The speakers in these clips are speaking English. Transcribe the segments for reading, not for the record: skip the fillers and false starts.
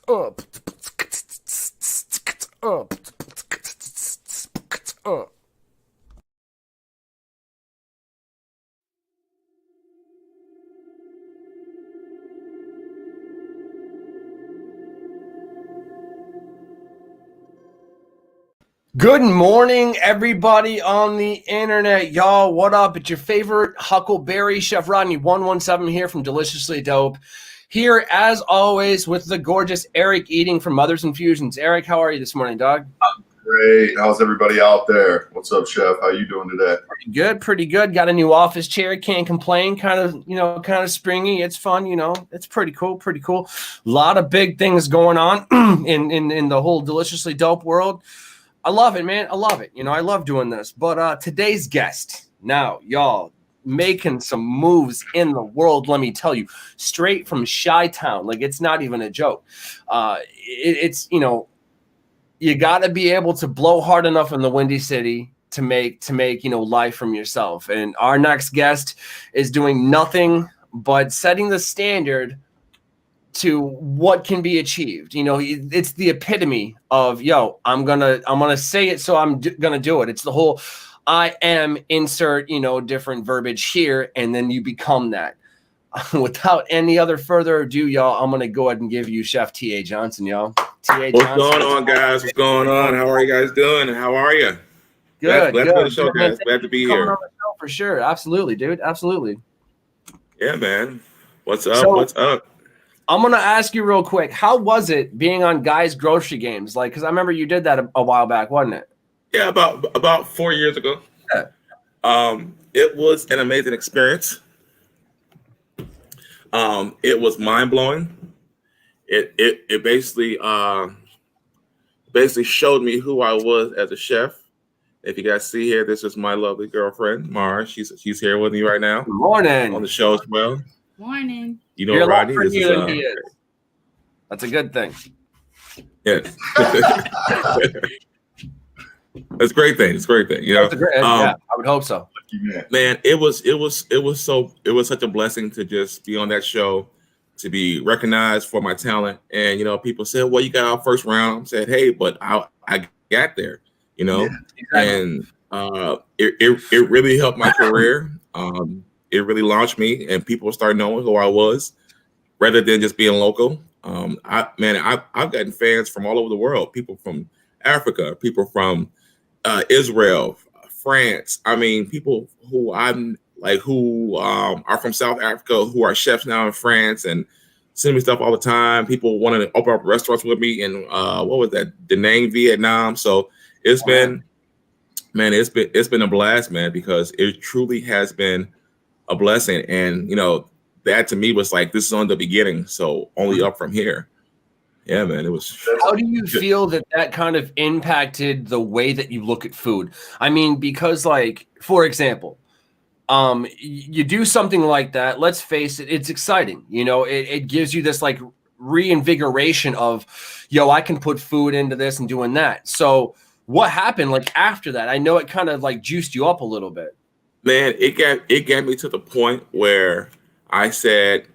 Good morning, everybody on the internet, y'all. What up? It's your favorite Huckleberry, Chef Rodney 117 here from Deliciously Dope. Here, as always, with the gorgeous Eric Eating from Mothers Infusions. Eric, how are you this morning, dog? I'm great. How's everybody out there? What's up, Chef? How you doing today? Pretty good. Got a new office chair. Can't complain. Kind of springy. It's fun. It's pretty cool. A lot of big things going on in the whole Deliciously Dope world. I love it, man. I love it. I love doing this. But today's guest, now, y'all, making some moves in the world, let me tell you, straight from Chi-Town. Like, it's not even a joke. It's you got to be able to blow hard enough in the Windy City to make life from yourself. And our next guest is doing nothing but setting the standard to what can be achieved. It's the epitome of, I'm gonna say it, so I'm gonna do it. It's the whole I am insert different verbiage here, and then you become that. Without any other further ado, y'all, I'm gonna go ahead and give you Chef T.A. Johnson, y'all. T.A. What's going on, guys? What's going on? How are you guys doing? How are you? Good. Glad to be on the show, guys. Glad to be here. On the show for sure. Absolutely, dude. Absolutely. Yeah, man. What's up? What's up? I'm going to ask you real quick, how was it being on Guys Grocery Games? Like, because I remember you did that a while back, wasn't it? Yeah, about 4 years ago. Yeah. It was an amazing experience. It was mind-blowing. It basically showed me who I was as a chef. If you guys see here, this is my lovely girlfriend, Mara. She's here with me right now. Good morning. On the show as well. Morning. You're Rodney. This is, he is. That's a good thing. Yes. It's a great thing. It's a great thing. Yeah, I would hope so. Man, it was such a blessing to just be on that show, to be recognized for my talent. And people said, "Well, you got our first round." I said, "Hey, but I got there." Yeah, exactly. And it really helped my career. It really launched me, and people started knowing who I was, rather than just being local. I've gotten fans from all over the world. People from Africa, people from Israel, France. I mean, people who are from South Africa, who are chefs now in France, and send me stuff all the time. People wanted to open up restaurants with me in what was that, Da Nang, Vietnam. So it's been a blast, man, because it truly has been a blessing. And that to me was like, this is on the beginning, so only up from here. Yeah, man, it was. How do you feel that kind of impacted the way that you look at food? I mean, because, like, for example, you do something like that, let's face it, it's exciting. It gives you this like reinvigoration of, I can put food into this and doing that. So what happened like after that? I know it kind of like juiced you up a little bit. Man, it got me to the point where I said,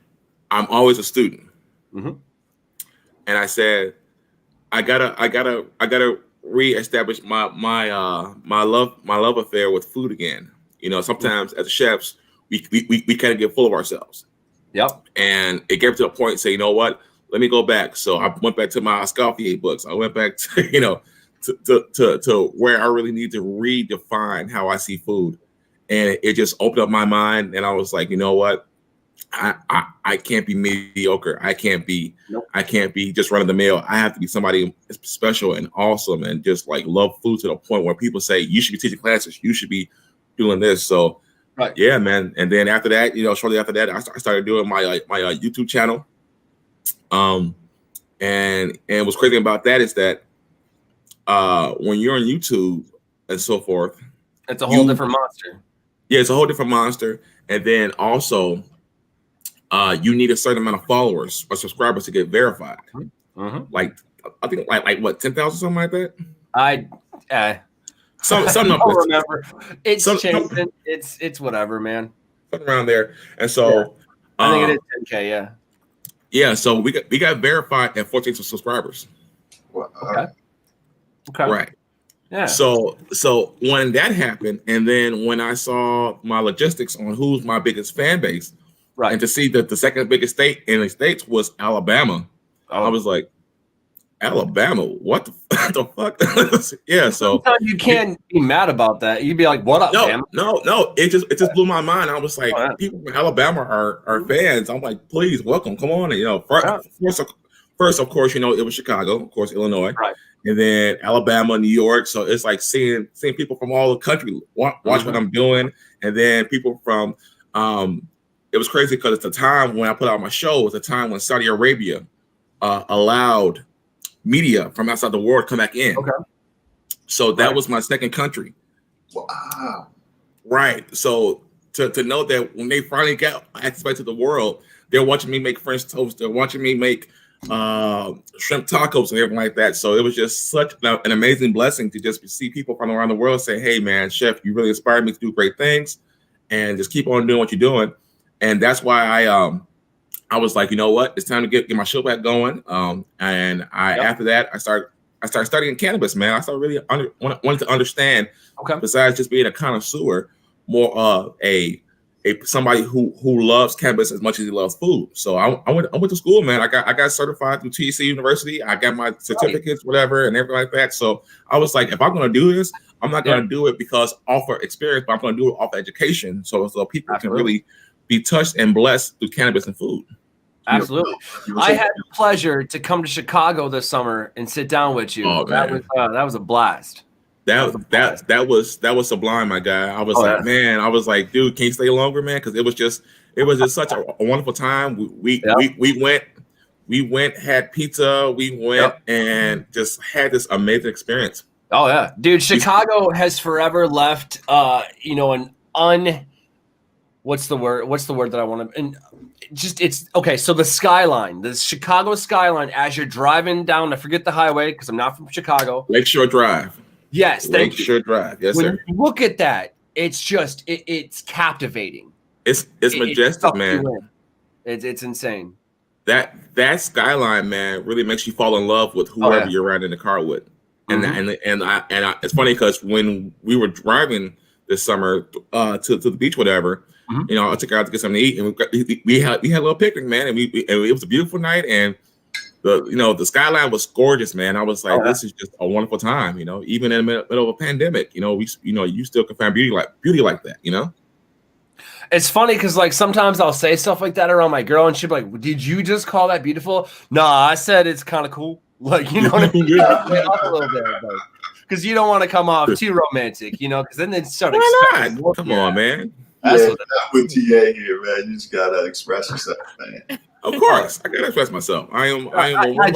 I'm always a student. Mm-hmm. And I said, I gotta reestablish my love affair with food again. Sometimes as chefs, we kind of get full of ourselves. Yep. And it gave me to a point, say, you know what? Let me go back. So I went back to my Escoffier books. I went back to to where I really need to redefine how I see food. And it just opened up my mind, and I was like, you know what? I can't be mediocre. I can't be just run of the mill. I have to be somebody special and awesome, and just like love food to the point where people say, you should be teaching classes, you should be doing this. So right. Yeah, man. And then after that, shortly after that, I started doing my YouTube channel. And what's crazy about that is that when you're on YouTube and so forth, it's a whole different monster. Yeah, it's a whole different monster. And then also, you need a certain amount of followers or subscribers to get verified. Mm-hmm. Like, I think like what, 10,000, something like that. Some I don't remember. It's changing. It's whatever, man. Something around there. And so I think it is 10K. Yeah. Yeah, so we got verified at 14 subscribers. Well, Okay. Right. Yeah. So when that happened, and then when I saw my logistics on who's my biggest fan base, Right. and to see that the second biggest state in the States was Alabama, I was like, Alabama, what the fuck? Yeah, so sometimes you can't be mad about that. You'd be like, "What up, man?" No. It just blew my mind. I was like, people from Alabama are fans. I'm like, please welcome, come on. And, first, of course, it was Chicago, of course, Illinois, Right. and then Alabama, New York. So it's like seeing people from all the country watch what I'm doing, and then people from. It was crazy because at the time when I put out my show was the time when Saudi Arabia allowed media from outside the world come back in. Okay. So that was my second country. Wow. Right. So to know that when they finally got access to the world, they're watching me make French toast. They're watching me make shrimp tacos and everything like that. So it was just such an amazing blessing to just see people from around the world say, "Hey, man, Chef, you really inspired me to do great things, and just keep on doing what you're doing." And that's why I was like, you know what? It's time to get my show back going. And after that, I started studying cannabis, man. I started really wanted to understand, besides just being a connoisseur, more of a somebody who loves cannabis as much as he loves food. So I went to school, man. I got certified through TWT University. I got my certificates, whatever, and everything like that. So I was like, if I'm gonna do this, I'm not gonna do it because offer experience, but I'm gonna do it off education, so people can really be touched and blessed through cannabis and food. Absolutely. I had the pleasure to come to Chicago this summer and sit down with you. Oh, that was a blast. That was sublime, my guy. I was man, I was like, dude, can you stay longer, man? Because it was just such a wonderful time. We went, had pizza, we went and just had this amazing experience. Oh yeah, dude, Chicago has forever left what's the word that I want to, and it's okay. So the Chicago skyline, as you're driving down, I forget the highway because I'm not from Chicago. Lakeshore Drive. Yes, thank you. Lakeshore Drive. Yes, sir. You look at that, it's just it's captivating. It's majestic, man. It's insane. That skyline, man, really makes you fall in love with whoever you're riding in the car with. And it's funny because when we were driving this summer to the beach, whatever, I took her out to get something to eat, and we had a little picnic, man, and it was a beautiful night, and the skyline was gorgeous, man. I was like, this is just a wonderful time, even in the middle of a pandemic, you still can find beauty like that, It's funny because like sometimes I'll say stuff like that around my girl, and she'll be like, "Did you just call that beautiful?" No, I said it's kind of cool. Like, you know what I mean? A little bit, because you don't want to come off too romantic, because then they start. Why not? Come on, man. Not with TA here, man. You just gotta express yourself, man. Of course, I gotta express myself. I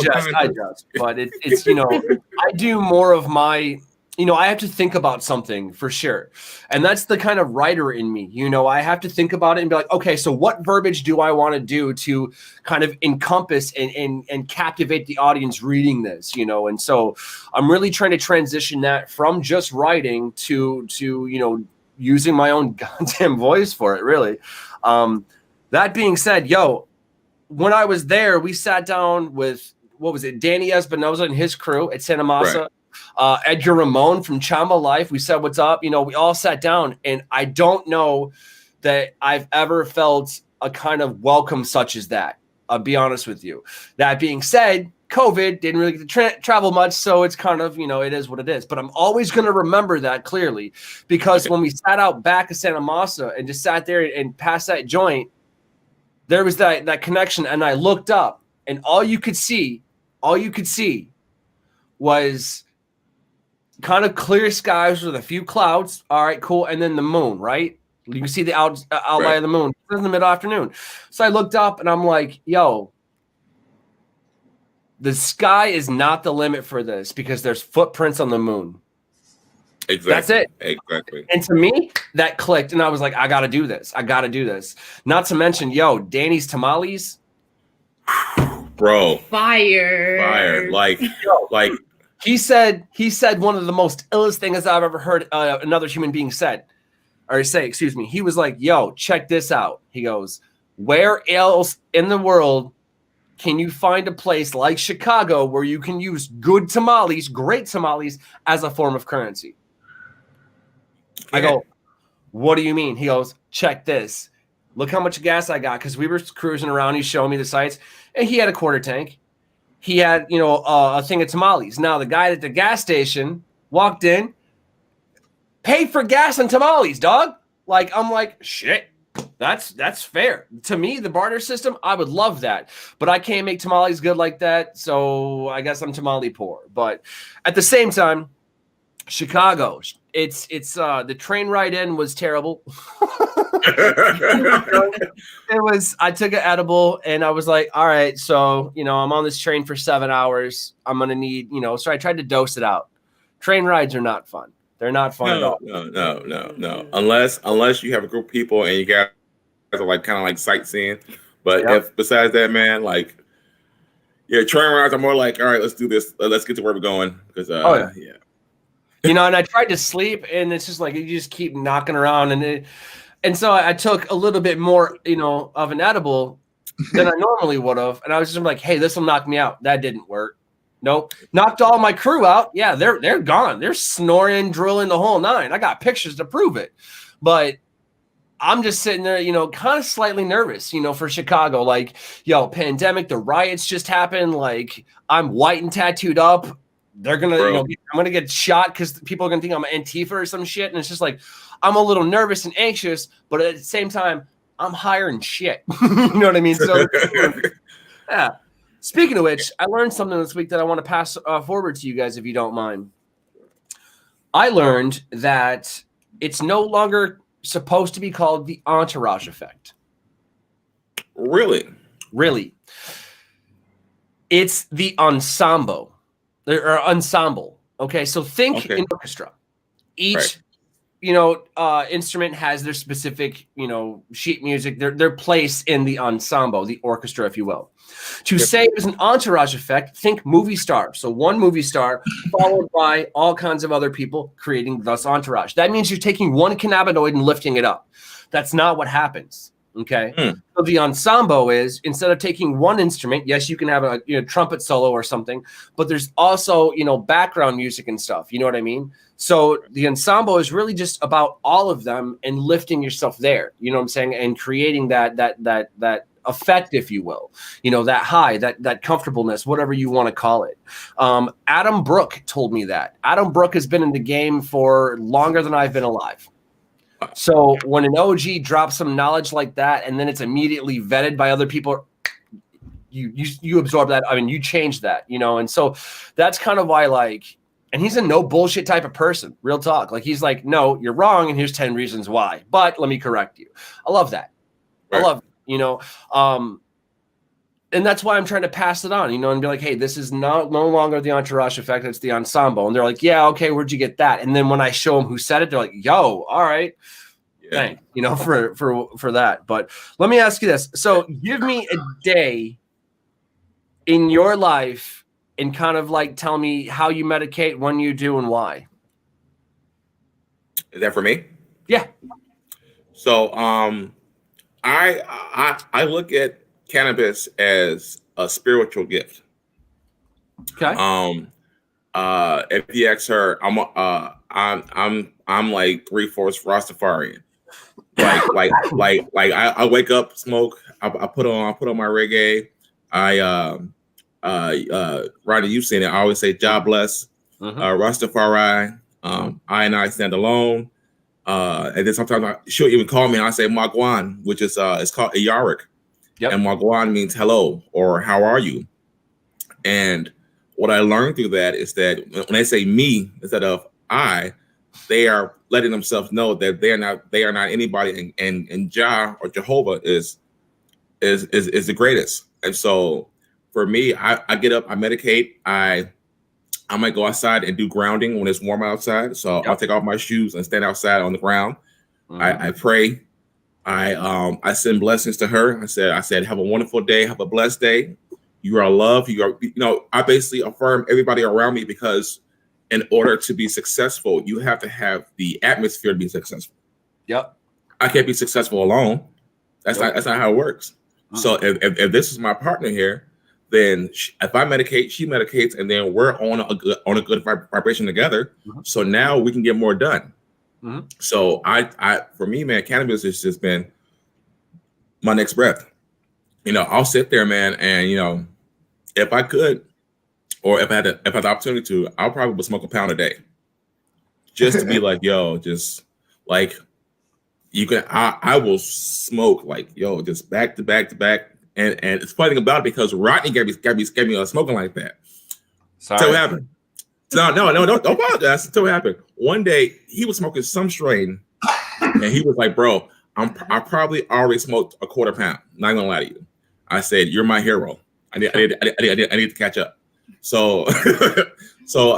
just, but it's I do more of my. I have to think about something for sure. And that's the kind of writer in me. I have to think about it and be like, okay, so what verbiage do I want to do to kind of encompass and captivate the audience reading this, And so I'm really trying to transition that from just writing to using my own goddamn voice for it, really. That being said, when I was there, we sat down with, Danny Espinosa and his crew at Santa Masa. Right. Edgar Ramon from Chamba Life. We said, what's up? We all sat down, and I don't know that I've ever felt a kind of welcome such as that. I'll be honest with you. That being said, COVID didn't really get to travel much, so it's kind of, it is what it is. But I'm always going to remember that clearly, because when we sat out back at Santa Masa and just sat there and passed that joint, there was that connection, and I looked up, and all you could see was kind of clear skies with a few clouds. All right, cool. And then the moon, right? You can see the outline of the moon. It's in the mid-afternoon. So I looked up and I'm like, the sky is not the limit for this because there's footprints on the moon. Exactly. That's it. Exactly. And to me, that clicked. And I was like, I got to do this. Not to mention, Danny's tamales. Bro. Fire. Like. He said one of the most illest things I've ever heard another human being say. Excuse me. He was like, check this out. He goes, where else in the world can you find a place like Chicago where you can use good tamales, great tamales, as a form of currency? I go, what do you mean? He goes, check this. Look how much gas I got, because we were cruising around. He's showing me the sites, and he had a quarter tank. He had, a thing of tamales. Now, the guy at the gas station walked in, paid for gas and tamales, dog. Like, I'm like, shit. That's fair. To me, the barter system, I would love that. But I can't make tamales good like that, so I guess I'm tamale poor. But at the same time, Chicago, it's the train ride in was terrible. I took an edible and I was like, all right, so I'm on this train for 7 hours. I'm gonna need, so I tried to dose it out. Train rides are not fun. They're not fun at all. No. Unless you have a group of people and you guys are like kind of like sightseeing. But if besides that, man, like train rides are more like, all right, let's do this. Let's get to where we're going. Because and I tried to sleep and it's just like you just keep knocking around and so I took a little bit more, of an edible than I normally would have. And I was just like, hey, this will knock me out. That didn't work. Nope. Knocked all my crew out. Yeah, they're gone. They're snoring, drilling the whole nine. I got pictures to prove it. But I'm just sitting there, kind of slightly nervous, for Chicago. Like, pandemic, the riots just happened. Like, I'm white and tattooed up. They're going to, I'm going to get shot because people are going to think I'm an Antifa or some shit. And it's just like, I'm a little nervous and anxious, but at the same time, I'm higher than shit. You know what I mean? So, yeah. Speaking of which, I learned something this week that I want to pass forward to you guys, if you don't mind. I learned that it's no longer supposed to be called the entourage effect. Really? It's the ensemble. Okay, so think in orchestra. Each instrument has their specific, sheet music, their place in the ensemble, the orchestra, if you will. To say it was an entourage effect, think movie star. So one movie star followed by all kinds of other people creating thus entourage. That means you're taking one cannabinoid and lifting it up. That's not what happens. Okay. So the ensemble is, instead of taking one instrument, yes, you can have a trumpet solo or something, but there's also, background music and stuff. You know what I mean? So the ensemble is really just about all of them and lifting yourself there. You know what I'm saying? And creating that effect, if you will, that high, that comfortableness, whatever you want to call it. Adam Brooke told me that. Adam Brooke has been in the game for longer than I've been alive. So when an OG drops some knowledge like that, and then it's immediately vetted by other people, you absorb that. I mean, you change that, and so that's kind of why, like, and he's a no bullshit type of person, real talk. Like, he's like, no, you're wrong, and here's 10 reasons why, but let me correct you. I love that. Right. I love it, and that's why I'm trying to pass it on, and be like, hey, this is no longer the entourage effect, it's the ensemble. And they're like, yeah, okay, where'd you get that? And then when I show them who said it, they're like, yo, all right, thanks, for that. But let me ask you this. So give me a day in your life and kind of like tell me how you medicate, when you do, and why. Is that for me? Yeah. So I look at cannabis as a spiritual gift. Okay. If you ask her, I'm like 3/4 Rastafarian. Like I wake up, smoke. I put on my reggae. Rodney, you've seen it. I always say, God bless, Rastafari. I stand alone. And then sometimes she'll even call me and I say Magwan, which is it's called a Yarick. Yep. And Magwan means hello or how are you? And what I learned through that is that when they say me instead of I, they are letting themselves know that they are not anybody, and Jah or Jehovah is the greatest. And so for me, I get up, I medicate, I might go outside and do grounding when it's warm outside. So I'll take off my shoes and stand outside on the ground. I pray. I send blessings to her. I said, have a wonderful day. Have a blessed day. You are loved. I basically affirm everybody around me, because in order to be successful, you have to have the atmosphere to be successful. Yep. I can't be successful alone. That's not how it works. So if this is my partner here, then if I medicate, she medicates, and then we're on a good vibration together. So now we can get more done. So for me, man, cannabis has just been my next breath. You know, I'll sit there, man, and you know, if I could, or if I had the opportunity to, I'll probably smoke a pound a day, just to be like, yo, just like you can. I will smoke like, yo, just back to back to back. And it's funny about it because Rodney gave me smoking like that. Sorry. So what happened? No, don't apologize. Until it happened. One day he was smoking some strain, and he was like, "Bro, I probably already smoked a quarter pound. Not gonna lie to you." I said, "You're my hero. I need to catch up." So,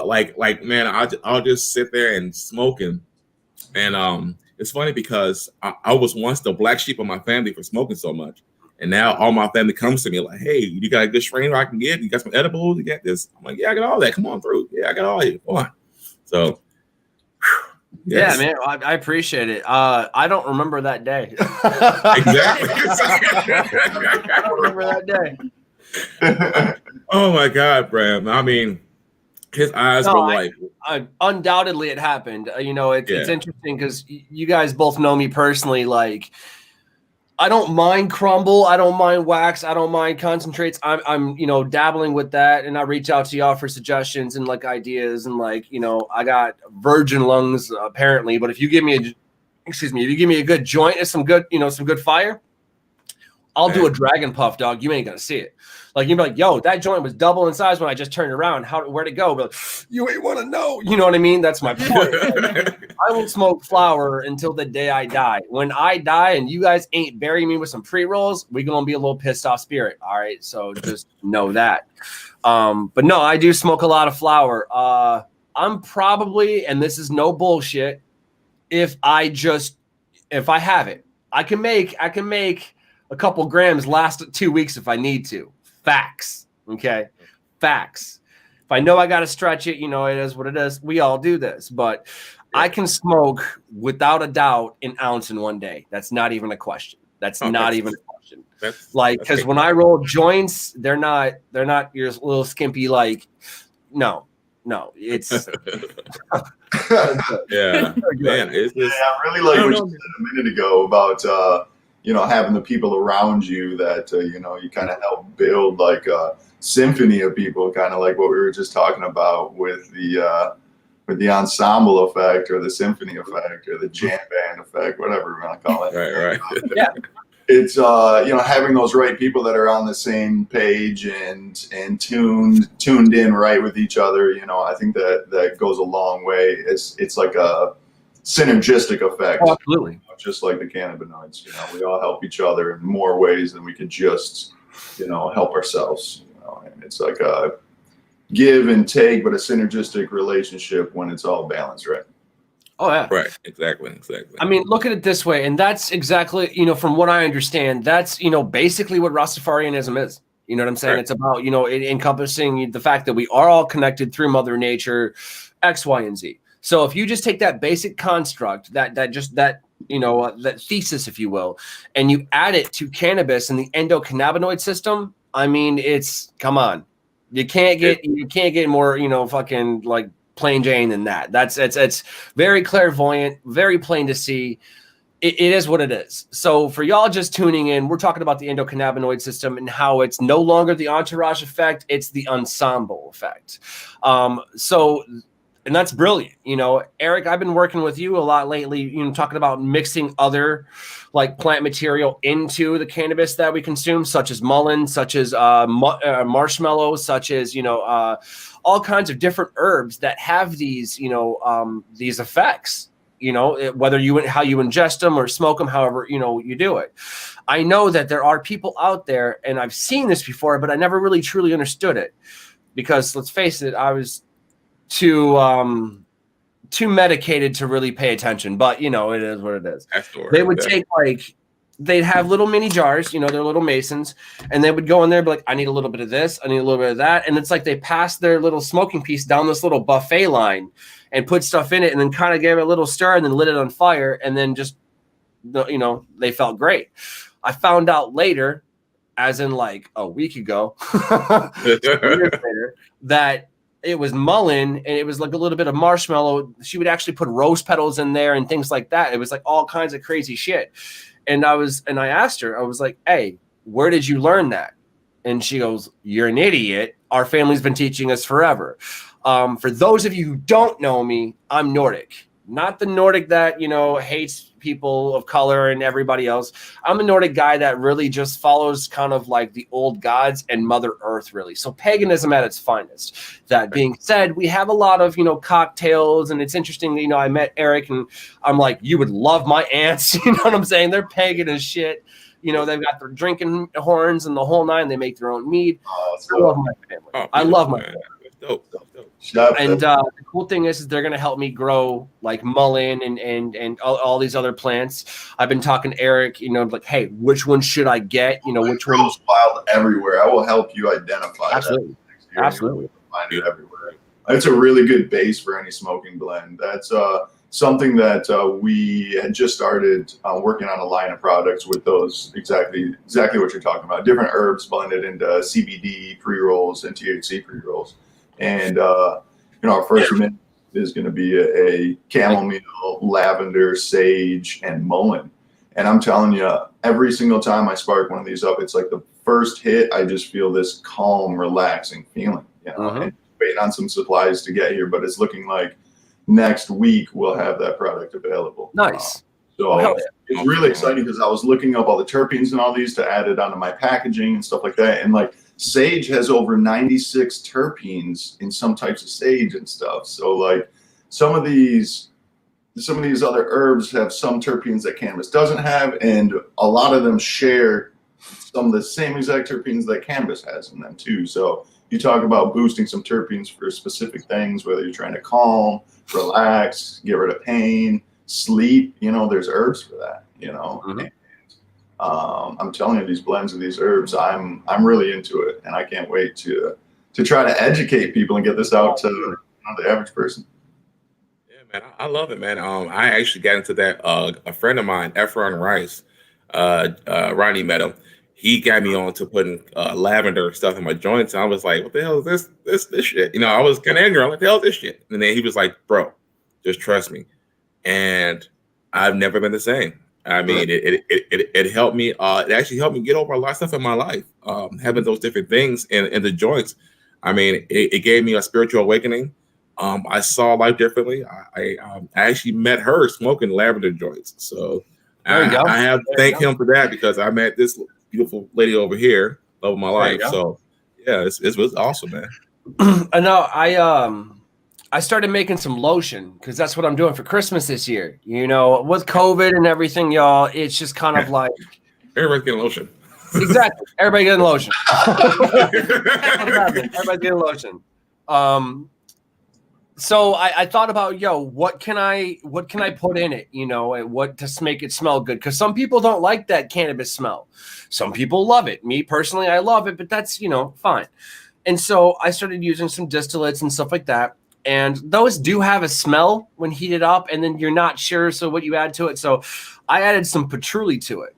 like man, I'll just sit there and smoke and it's funny because I was once the black sheep of my family for smoking so much. And now all my family comes to me like, hey, you got a good strain I can get? You got some edibles? You got this? I'm like, yeah, I got all that. Come on through. Yeah, I got all of it. Come on. So, yes. Yeah, man, I appreciate it. I don't remember that day. Exactly. I don't remember that day. Oh, my God, Bram. I mean, his eyes were like. Undoubtedly, it happened. You know, it's interesting because you guys both know me personally. Like, I don't mind crumble. I don't mind wax. I don't mind concentrates. I'm, you know, dabbling with that. And I reach out to y'all for suggestions and like ideas. And like, you know, I got virgin lungs apparently, but if you give me a good joint and some good fire, I'll do a dragon puff, dog. You ain't gonna see it. Like, you'd be like, yo, that joint was double in size when I just turned around. Where'd it go? But you ain't want to know. You know what I mean? That's my point. I will smoke flower until the day I die. When I die and you guys ain't burying me with some pre-rolls, we're going to be a little pissed off spirit. All right? So just know that. But no, I do smoke a lot of flower. I'm probably, and this is no bullshit, if I have it, I can make a couple grams last 2 weeks if I need to. Facts. Okay. Facts. If I know I got to stretch it, you know, it is what it is. We all do this, but I can smoke without a doubt an ounce in one day. That's not even a question. That's not even a question. Because when I roll joints, they're not your little skimpy, like, no, it's yeah, man. It's just, I really like what you said a minute ago about you know, having the people around you that, you know, you kind of help build like a symphony of people, kind of like what we were just talking about with the ensemble effect or the symphony effect or the jam band effect, whatever we want to call it. Right. Yeah. It's, you know, having those right people that are on the same page and tuned in right with each other. You know, I think that goes a long way. It's like a synergistic effect. Oh, absolutely. Just like the cannabinoids, you know, we all help each other in more ways than we can just, you know, help ourselves. You know, and it's like a give and take, but a synergistic relationship when it's all balanced, right? Oh yeah, right, exactly. I mean, look at it this way, and that's exactly, you know, from what I understand, that's, you know, basically what Rastafarianism is. You know what I'm saying? Right. It's about, you know, encompassing the fact that we are all connected through Mother Nature, X, Y, and Z. So if you just take that basic construct, that you know, that thesis, if you will, and you add it to cannabis and the endocannabinoid system, I mean, come on, you can't get more, you know, fucking like plain Jane than that. It's very clairvoyant, very plain to see. It is what it is. So for y'all just tuning in, we're talking about the endocannabinoid system and how it's no longer the entourage effect, it's the ensemble effect. And that's brilliant. You know, Eric, I've been working with you a lot lately, you know, talking about mixing other like plant material into the cannabis that we consume, such as mullein, such as marshmallow, such as, you know, all kinds of different herbs that have these, you know, these effects, you know, whether how you ingest them or smoke them, however, you know, you do it. I know that there are people out there, and I've seen this before, but I never really truly understood it because let's face it, I was too medicated to really pay attention, but you know, it is what it is. They would take they'd have little mini jars, you know, they're little masons, and they would go in there and be like, I need a little bit of this, I need a little bit of that. And it's like they passed their little smoking piece down this little buffet line and put stuff in it and then kind of gave it a little stir and then lit it on fire. And then just, you know, they felt great. I found out later as in like a week ago, 2 years later, that it was mullein and it was like a little bit of marshmallow. She would actually put rose petals in there and things like that. It was like all kinds of crazy shit. And I asked her, I was like, hey, where did you learn that? And she goes, you're an idiot. Our family's been teaching us forever. For those of you who don't know me, I'm Nordic. Not the Nordic that, hates people of color and everybody else. I'm a Nordic guy that really just follows kind of like the old gods and Mother Earth, really. So paganism at its finest. That being said, we have a lot of, cocktails, and it's interesting. I met Eric and I'm like, you would love my aunts. You know what I'm saying? They're pagan as shit. They've got their drinking horns and the whole nine. They make their own mead. I love my family. I love my family. Dope. And the cool thing is they're going to help me grow like mullein and all these other plants. I've been talking to Eric, like, hey, which one should I get? Which one's wild everywhere. I will help you identify Absolutely. that. Absolutely. Find it everywhere. It's a really good base for any smoking blend. That's something that we had just started working on a line of products with those exactly what you're talking about. Different herbs blended into CBD pre-rolls and THC pre-rolls. And, our first mint is going to be a chamomile, lavender, sage, and mullein. And I'm telling you, every single time I spark one of these up, it's like the first hit, I just feel this calm, relaxing feeling. And waiting on some supplies to get here, but it's looking like next week we'll have that product available. Nice. It's really exciting because I was looking up all the terpenes and all these to add it onto my packaging and stuff like that. And like sage has over 96 terpenes in some types of sage and stuff. So like some of these other herbs have some terpenes that cannabis doesn't have, and a lot of them share some of the same exact terpenes that cannabis has in them too. So you talk about boosting some terpenes for specific things, whether you're trying to calm, relax, get rid of pain, sleep, there's herbs for that, And, I'm telling you, these blends of these herbs, I'm really into it, and I can't wait to try to educate people and get this out to the average person. Yeah, man, I love it, man. I actually got into that. A friend of mine, Efron Rice, Rodney met him. He got me on to putting lavender stuff in my joints. And I was like, what the hell is this shit? I was kind of angry. I'm like, what the hell is this shit? And then he was like, bro, just trust me. And I've never been the same. I mean, it helped me. It actually helped me get over a lot of stuff in my life. Having those different things in the joints. I mean, it gave me a spiritual awakening. I saw life differently. I actually met her smoking lavender joints. So I have to thank him for that, because I met this beautiful lady over here over my life. So yeah, it was awesome, man. I know. I started making some lotion because that's what I'm doing for Christmas this year. With COVID and everything, y'all, it's just kind of like everybody's getting lotion. Exactly, everybody getting lotion. Everybody's getting lotion. So I thought about, what can I put in it, and what to make it smell good? Because some people don't like that cannabis smell. Some people love it. Me personally, I love it, but that's, fine. And so I started using some distillates and stuff like that. And those do have a smell when heated up, and then you're not sure. So what you add to it. So I added some patchouli to it.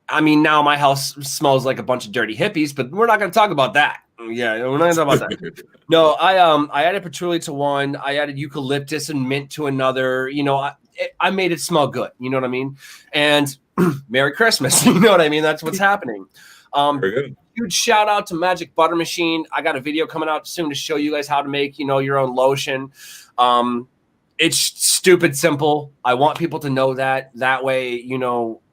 I mean, now my house smells like a bunch of dirty hippies, but we're not going to talk about that. Yeah, we're not going to talk about that. No, I added patchouli to one. I added eucalyptus and mint to another. I made it smell good. You know what I mean? And Merry Christmas. You know what I mean? That's what's happening. Very good. Huge shout out to Magic Butter Machine. I got a video coming out soon to show you guys how to make, your own lotion. It's stupid simple. I want people to know that. That way,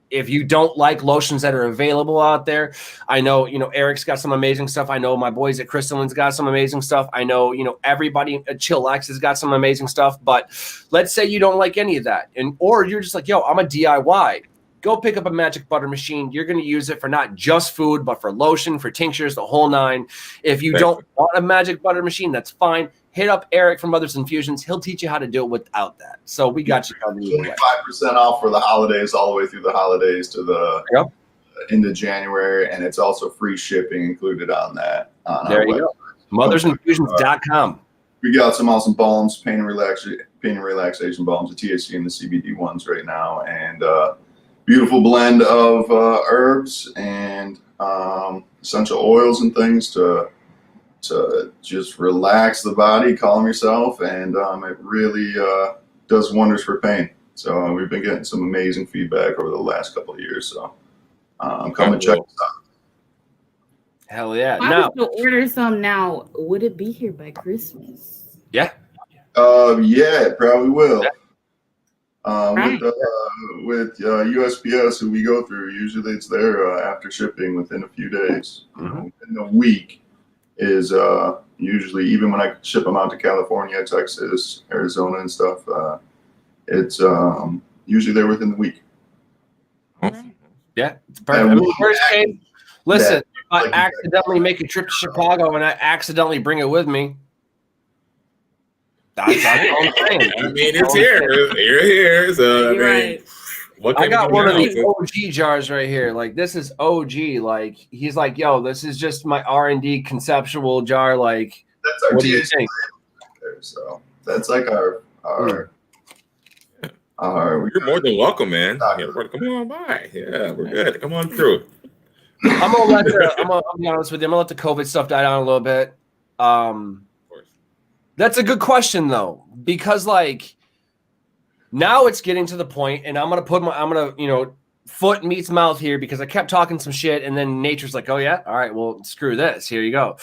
if you don't like lotions that are available out there, I know, Eric's got some amazing stuff. I know my boys at Crystalline's got some amazing stuff. I know, everybody at Chillax has got some amazing stuff. But let's say you don't like any of that, or you're just like, I'm a DIY. Go pick up a Magic Butter Machine. You're going to use it for not just food, but for lotion, for tinctures, the whole nine. If you don't want a Magic Butter Machine, that's fine. Hit up Eric from Mothers Infusions. He'll teach you how to do it without that. So we got you covered. 25% off for the holidays, all the way through the holidays to the into January, and it's also free shipping included on that. There you go. Mothersinfusions.com. We got some awesome balms, pain and relaxation balms, the THC and the CBD ones right now, and beautiful blend of herbs and essential oils and things to just relax the body, calm yourself, and it really does wonders for pain. So we've been getting some amazing feedback over the last couple of years. So come and check us out. Hell yeah! I Now, was to order some now. Would it be here by Christmas? yeah, yeah, it probably will. Right. With USPS, who we go through, usually it's there after shipping within a few days. Within a week is usually, even when I ship them out to California, Texas, Arizona, and stuff, it's usually there within the week. yeah, it's perfect. I mean, worst case, listen, if I accidentally make a trip to Chicago and I accidentally bring it with me, that's all I'm saying. I mean, it's here. You're here. So, You're right. What I got one of the OG jars right here. Like, this is OG. Like, he's like, yo, this is just my R&D conceptual jar. Like, that's our what do you think? So that's like our You're more than welcome, man. Yeah, come on by. Yeah, we're good. Come on through. I'm gonna be honest with you. I'm gonna let the COVID stuff die down a little bit. That's a good question though, because like now it's getting to the point, and I'm gonna foot meets mouth here because I kept talking some shit, and then nature's like, oh yeah, all right, well screw this. Here you go.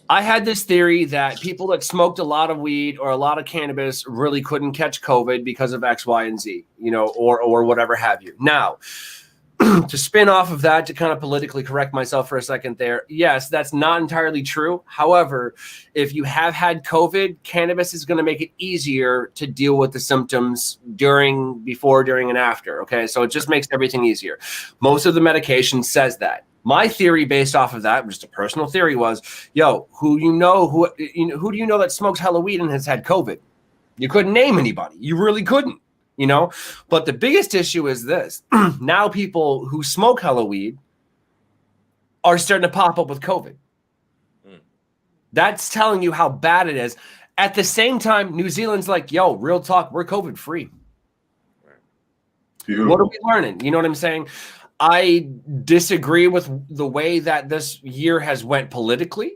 I had this theory that people that smoked a lot of weed or a lot of cannabis really couldn't catch COVID because of X, Y, and Z, or whatever have you. Now, to spin off of that, to kind of politically correct myself for a second there, yes, that's not entirely true. However, if you have had COVID, cannabis is going to make it easier to deal with the symptoms before, during, and after. Okay, so it just makes everything easier. Most of the medication says that. My theory based off of that, just a personal theory, was, who do you know that smokes hella weed and has had COVID? You couldn't name anybody. You really couldn't. But the biggest issue is this. Now people who smoke hella weed are starting to pop up with COVID. That's telling you how bad it is. At the same time, New Zealand's like, yo, real talk, we're COVID free. Beautiful. What are we learning? You know what I'm saying? I disagree with the way that this year has went politically.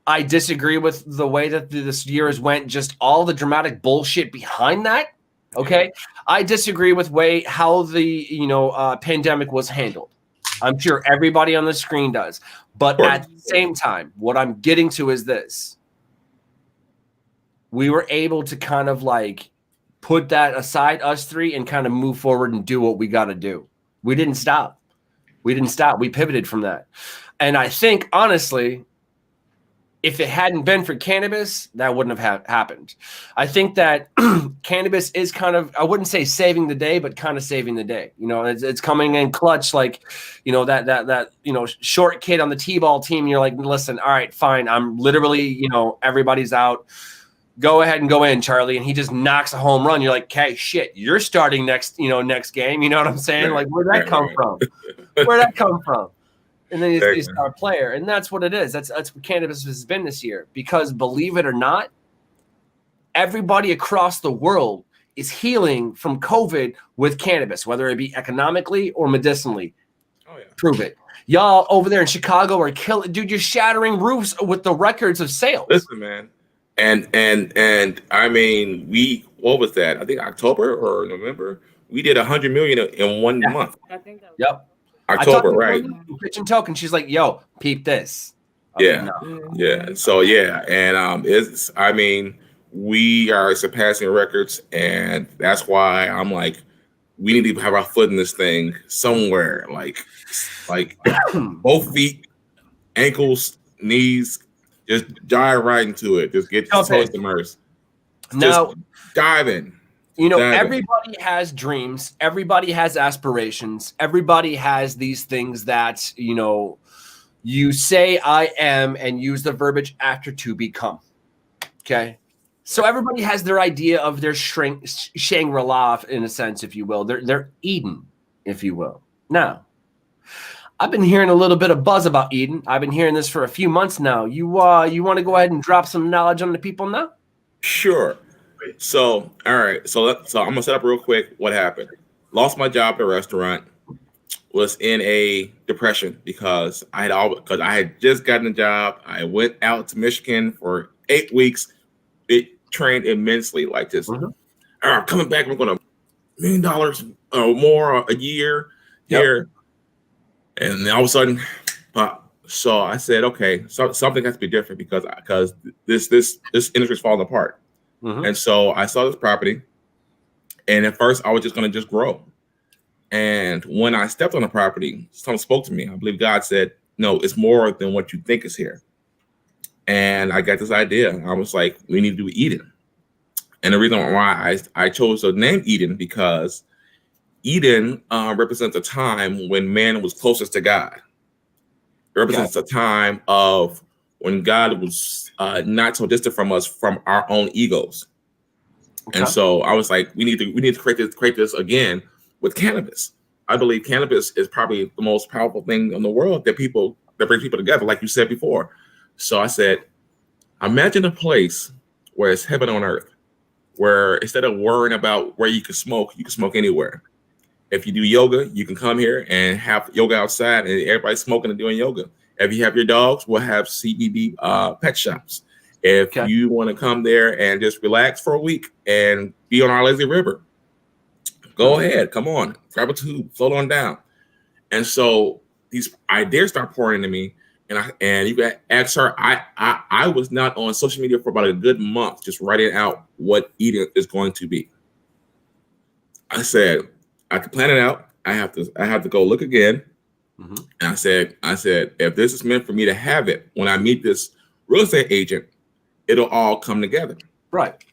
I disagree with the way that this year has went, just all the dramatic bullshit behind that. Okay, I disagree with how the pandemic was handled. I'm sure everybody on the screen does, but at the same time, what I'm getting to is this: we were able to kind of like put that aside, us three, and kind of move forward and do what we got to do. We didn't stop. We pivoted from that, and I think honestly, if it hadn't been for cannabis, that wouldn't have happened. I think that cannabis is kind of, I wouldn't say saving the day, but kind of saving the day. It's coming in clutch, like, that short kid on the T-ball team. You're like, listen, all right, fine. I'm literally, everybody's out. Go ahead and go in, Charlie. And he just knocks a home run. You're like, okay, shit, you're starting next game. You know what I'm saying? Like, where'd that come from? Where'd that come from? And then he's our player. And that's what it is. That's what cannabis has been this year. Because believe it or not, everybody across the world is healing from COVID with cannabis, whether it be economically or medicinally. Oh, yeah. Prove it. Y'all over there in Chicago are killing. Dude, you're shattering roofs with the records of sales. Listen, man. And I mean, what was that? I think October or November? We did 100 million in 1 month. I think that was October, right? Kitchen Token. She's like, "Yo, peep this." Yeah. So and we are surpassing records, and that's why I'm like, we need to have our foot in this thing somewhere, like both feet, ankles, knees, just dive right into it. Just get your toes immersed. Now, dive in. Everybody has dreams. Everybody has aspirations. Everybody has these things that, you say I am and use the verbiage after to become. Okay. So everybody has their idea of their Shangri-La, in a sense, if you will. Their Eden, if you will. Now, I've been hearing a little bit of buzz about Eden. I've been hearing this for a few months now. You want to go ahead and drop some knowledge on the people now? Sure. So, all right. So I'm gonna set up real quick. What happened? Lost my job at a restaurant. was in a depression because I had just gotten a job. I went out to Michigan for 8 weeks. It trained immensely, like this. Coming back, we're going to $1 million or more a year here. And then all of a sudden, so I said, okay, so something has to be different because this industry is falling apart. And so I saw this property, and at first I was just going to grow. And when I stepped on the property, someone spoke to me. I believe God said, no, it's more than what you think is here. And I got this idea. I was like, we need to do Eden. And the reason why I chose the name Eden, because Eden represents a time when man was closest to God. It represents a time of when God was not so distant from us, from our own egos. And so I was like, we need to create this again with cannabis. I believe cannabis is probably the most powerful thing in the world that brings people together, like you said before. So I said, imagine a place where it's heaven on earth, where instead of worrying about where you can smoke anywhere. If you do yoga, you can come here and have yoga outside, and everybody's smoking and doing yoga. If you have your dogs, we'll have CBD pet shops. If you want to come there and just relax for a week and be on our lazy river, go ahead, come on, grab a tube, float on down. And so these ideas start pouring into me, and you can ask her. I was not on social media for about a good month, just writing out what Eden is going to be. I said I can plan it out. I have to go look again. And I said, if this is meant for me to have it, when I meet this real estate agent, it'll all come together. Right.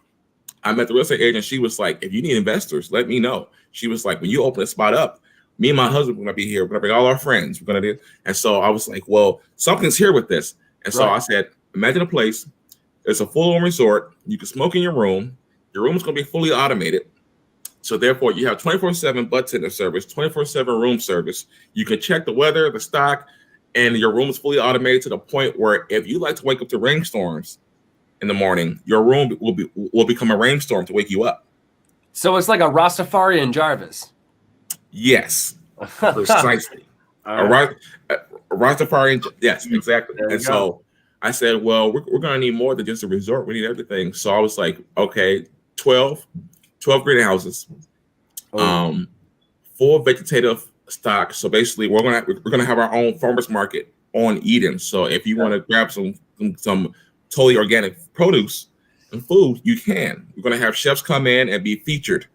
I met the real estate agent. She was like, if you need investors, let me know. She was like, when you open a spot up, me and my husband are going to be here. We're going to bring all our friends. We're going to do. And so I was like, well, something's here with this. And so I said, imagine a place. It's a full-on resort. You can smoke in your room. Your room is going to be fully automated. So therefore, you have 24/7 bartender service, 24/7 room service. You can check the weather, the stock, and your room is fully automated to the point where if you like to wake up to rainstorms in the morning, your room will become a rainstorm to wake you up. So it's like a Rastafarian Jarvis. Yes, precisely. A Rastafarian. Yes, exactly. And so I said, well, we're going to need more than just a resort. We need everything. So I was like, okay, 12 greenhouses, 4 vegetative stock. So basically, we're gonna have our own farmers market on Eden. So if you want to grab some totally organic produce and food, you can. We're gonna have chefs come in and be featured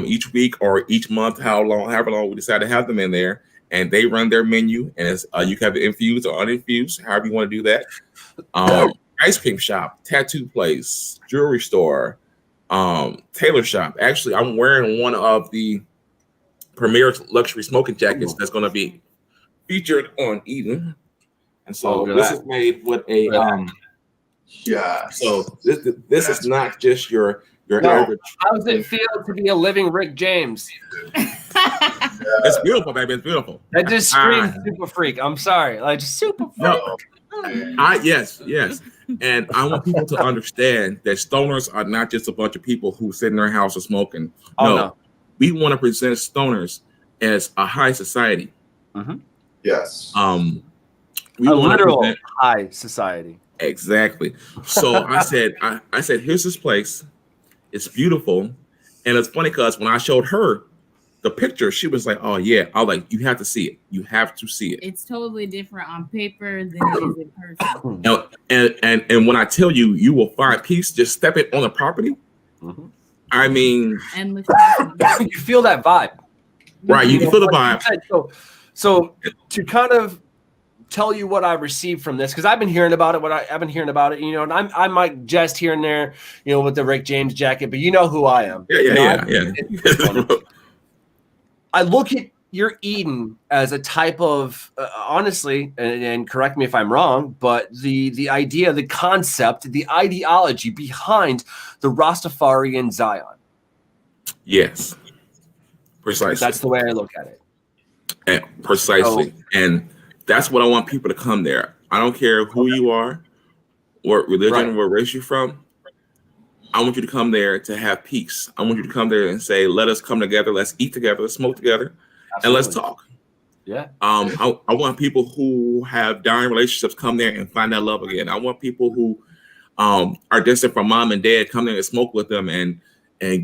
each week or each month, however long we decide to have them in there, and they run their menu. And it's you can have it infused or uninfused, however you want to do that. Ice cream shop, tattoo place, jewelry store, tailor shop. Actually, I'm wearing one of the premier luxury smoking jackets that's going to be featured on Eden. And so this is made with a so this is not just your average. How does it feel to be a living Rick James? It's beautiful, baby. It's beautiful. That just screams super freak. I'm sorry, like super freak. No. Yes. And I want people to understand that stoners are not just a bunch of people who sit in their house and smoking. No. We want to present stoners as a high society. Yes. We a literal high society. Exactly. So I said, here's this place. It's beautiful. And it's funny because when I showed her the picture, she was like, oh yeah. I was like, you have to see it. You have to see it. It's totally different on paper than it is in person. And when I tell you, you will find peace just stepping on the property. I mean, and you feel that vibe. Right. You feel the vibe. So to kind of tell you what I received from this, because I've been hearing about it, you know, and I might jest here and there, you know, with the Rick James jacket, but you know who I am. Yeah. I look at your Eden as a type of, honestly, and correct me if I'm wrong, but the idea, the concept, the ideology behind the Rastafarian Zion. Yes. Precisely. That's the way I look at it. And precisely. And that's what I want people to come there. I don't care who you are, what religion, what race you're from. I want you to come there to have peace. I want you to come there and say, let us come together. Let's eat together. Let's smoke together. Absolutely. And let's talk. Yeah. I want people who have dying relationships come there and find that love again. I want people who are distant from mom and dad come there and smoke with them and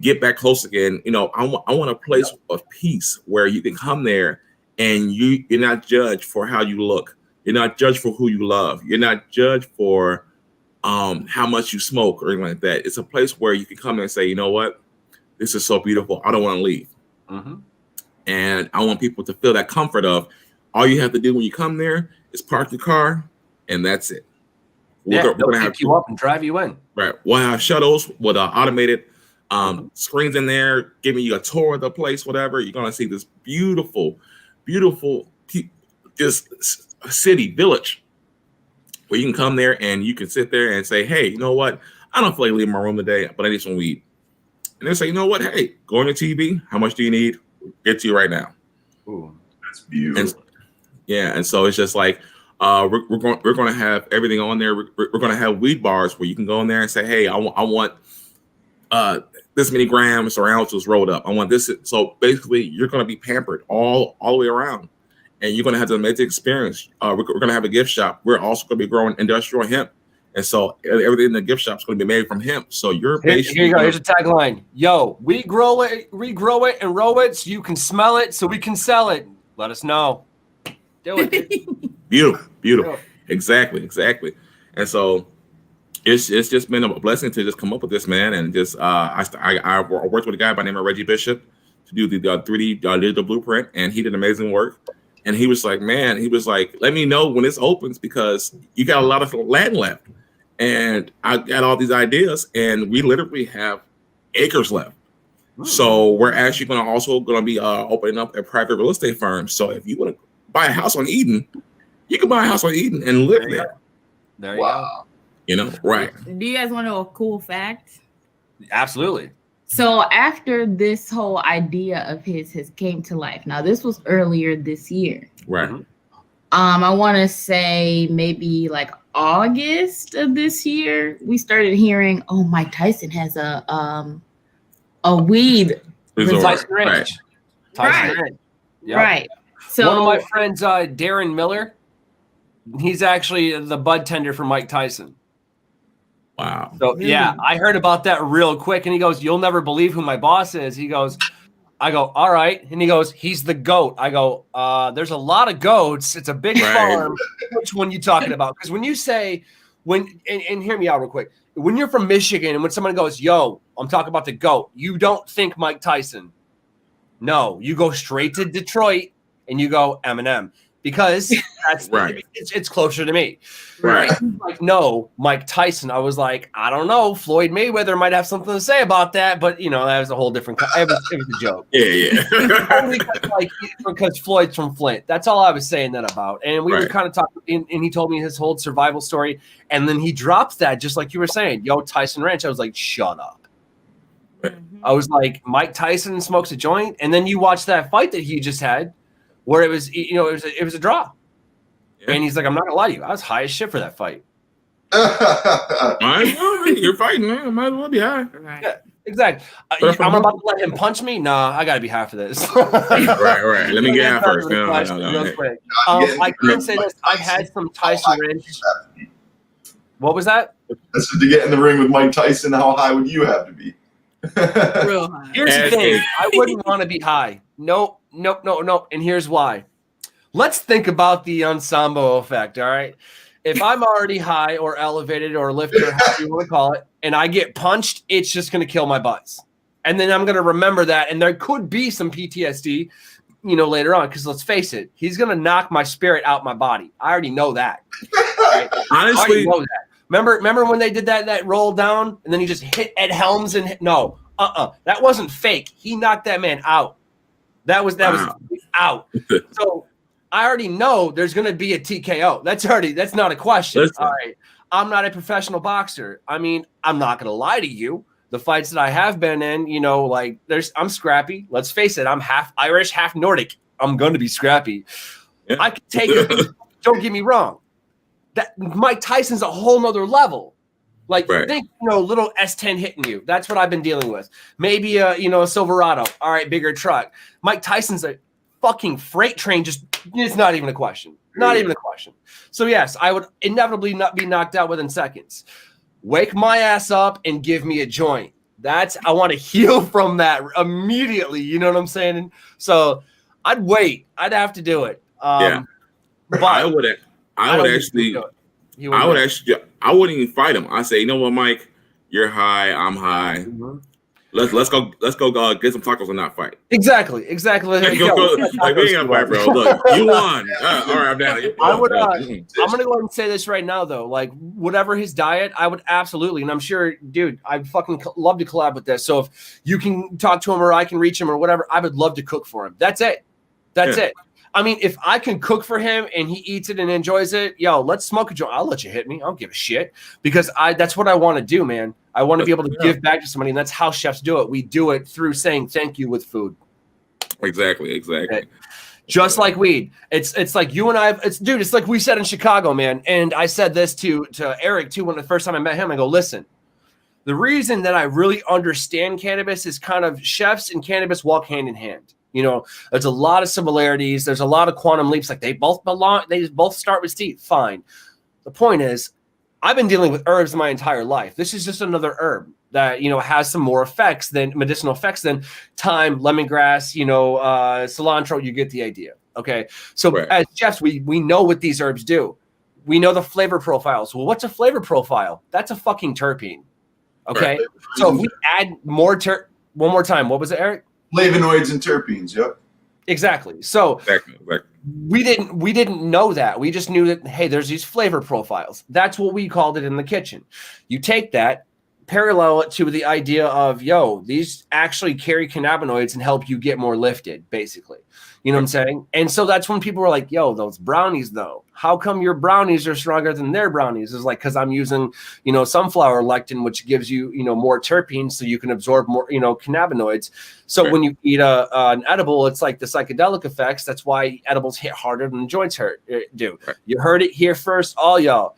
get back close again. You know, I want a place of peace where you can come there and you're not judged for how you look. You're not judged for who you love. You're not judged for how much you smoke or anything like that. It's a place where you can come and say, you know what, this is so beautiful. I don't want to leave. Mm-hmm. And I want people to feel that comfort of all you have to do when you come there is park your car, and that's it. We're gonna pick you up and drive you in. Right. We'll have shuttles with automated screens in there, giving you a tour of the place, whatever. You're gonna see this beautiful, beautiful, this city village where you can come there and you can sit there and say, hey, you know what? I don't feel like leaving my room today, but I need some weed. And they say, you know what? Hey, go on your TV. How much do you need? Get to you right now. Ooh, That's beautiful. And so it's just like we're going to have everything on there. We're going to have weed bars where you can go in there and say, hey, I want this many grams or ounces rolled up. I want this. So basically, you're going to be pampered all the way around, and you're going to have the amazing experience. We're going to have a gift shop. We're also going to be growing industrial hemp. And so everything in the gift shop is going to be made from hemp. So you're basically here you go. Here's a tagline. Yo, we grow it, and roll it so you can smell it, so we can sell it. Let us know. Do it. Beautiful. Exactly. And so it's just been a blessing to just come up with this, man. And just I worked with a guy by the name of Reggie Bishop to do the 3D digital blueprint, and he did amazing work. And he was like, man, let me know when this opens because you got a lot of land left. And I got all these ideas, and we literally have acres left. So we're actually going to be opening up a private real estate firm. So if you want to buy a house on Eden, you can buy a house on Eden and live there. There you go. You know, right? Do you guys want to know a cool fact? Absolutely. So after this whole idea of his came to life, now this was earlier this year. Right. Mm-hmm. I want to say maybe like August of this year, we started hearing, oh, Mike Tyson has a weed Resort. Tyson Ranch. Right. Tyson Ranch. Yep. Right. So one of my friends, Darren Miller, he's actually the bud tender for Mike Tyson. Wow. So yeah, I heard about that real quick, and he goes, "You'll never believe who my boss is." He goes, I go, "All right," and he goes, "He's the goat." I go, "There's a lot of goats. It's a big farm. Which one you talking about?" Because when you say and hear me out real quick, when you're from Michigan and when someone goes, "Yo, I'm talking about the goat," you don't think Mike Tyson. No, you go straight to Detroit and you go Eminem. Because that's right. It's closer to me. Right. Like, no, Mike Tyson. I was like, I don't know. Floyd Mayweather might have something to say about that, but that was a whole different. It was a joke. Yeah. Only because Floyd's from Flint. That's all I was saying that about. And we were kind of talking, and he told me his whole survival story, and then he drops that just like you were saying. Yo, Tyson Ranch. I was like, shut up. I was like, Mike Tyson smokes a joint, and then you watch that fight that he just had. Where it was, it was a draw. Yeah. And he's like, I'm not gonna lie to you, I was high as shit for that fight. You're fighting, man. I might as well be high. Yeah, exactly. I'm about to let him punch me. Nah, I gotta be half for this. right. Let me get half first. No. Real quick. I can say this. I've had some Tyson Ranch. What was that? That's to get in the ring with Mike Tyson. How high would you have to be? Real high. Here's the thing. I wouldn't want to be high. Nope. And here's why. Let's think about the ensemble effect, all right? If I'm already high or elevated or lifted or however you want to call it, and I get punched, it's just going to kill my butts. And then I'm going to remember that, and there could be some PTSD, later on, because let's face it, he's going to knock my spirit out my body. I already know that. Right? Honestly, I already know that. Remember when they did that roll down, and then he just hit Ed Helms and that wasn't fake. He knocked that man out. That was out. So I already know there's going to be a TKO. That's not a question. Listen. All right. I'm not a professional boxer. I mean, I'm not going to lie to you. The fights that I have been in, I'm scrappy. Let's face it. I'm half Irish, half Nordic. I'm going to be scrappy. Yeah. I can take it. Don't get me wrong. That Mike Tyson's a whole nother level. Like, think, little S10 hitting you. That's what I've been dealing with. Maybe a Silverado. All right, bigger truck. Mike Tyson's a fucking freight train. It's not even a question. Not even a question. So yes, I would inevitably not be knocked out within seconds. Wake my ass up and give me a joint. I want to heal from that immediately. You know what I'm saying? So I'd wait. I'd have to do it. Yeah. But I would actually, I wouldn't even fight him. I say, you know what, Mike, you're high, I'm high. Mm-hmm. Let's go get some tacos and not fight. Exactly. Like, we ain't gonna fight, bro. Look, you won. All right, I'm down. I'm gonna go ahead and say this right now, though. Like, whatever his diet, I would absolutely, and I'm sure, dude, I'd fucking love to collab with this. So if you can talk to him or I can reach him or whatever, I would love to cook for him. That's it. It. I mean, if I can cook for him and he eats it and enjoys it, yo, let's smoke a joint. I'll let you hit me. I don't give a shit, because that's what I want to do, man. I want to be able to give back to somebody, and that's how chefs do it. We do it through saying thank you with food. Exactly. Okay. Just like weed. It's like you and I, it's like we said in Chicago, man. And I said this to Eric too, when the first time I met him, I go, listen, the reason that I really understand cannabis is kind of chefs and cannabis walk hand in hand. You know, there's a lot of similarities. There's a lot of quantum leaps. Like they both start with teeth. Fine. The point is, I've been dealing with herbs my entire life. This is just another herb that, you know, has some more effects than medicinal effects than thyme, lemongrass, you know, cilantro. You get the idea. Okay. So as chefs, we know what these herbs do. We know the flavor profiles. Well, what's a flavor profile? That's a fucking terpene. Okay. Right. So if we add more one more time, what was it, Eric? Flavonoids and terpenes. Yep. Exactly. So exactly. we didn't know that. We just knew that, hey, there's these flavor profiles. That's what we called it in the kitchen. You take that, parallel it to the idea of, yo, these actually carry cannabinoids and help you get more lifted, basically. You know what I'm saying? And so that's when people were like, yo, those brownies, though, how come your brownies are stronger than their brownies? It's like, because I'm using, you know, sunflower lectin, which gives you, you know, more terpenes so you can absorb more, you know, cannabinoids. So when you eat an edible, it's like the psychedelic effects. That's why edibles hit harder than joints do. You heard it here first, all y'all.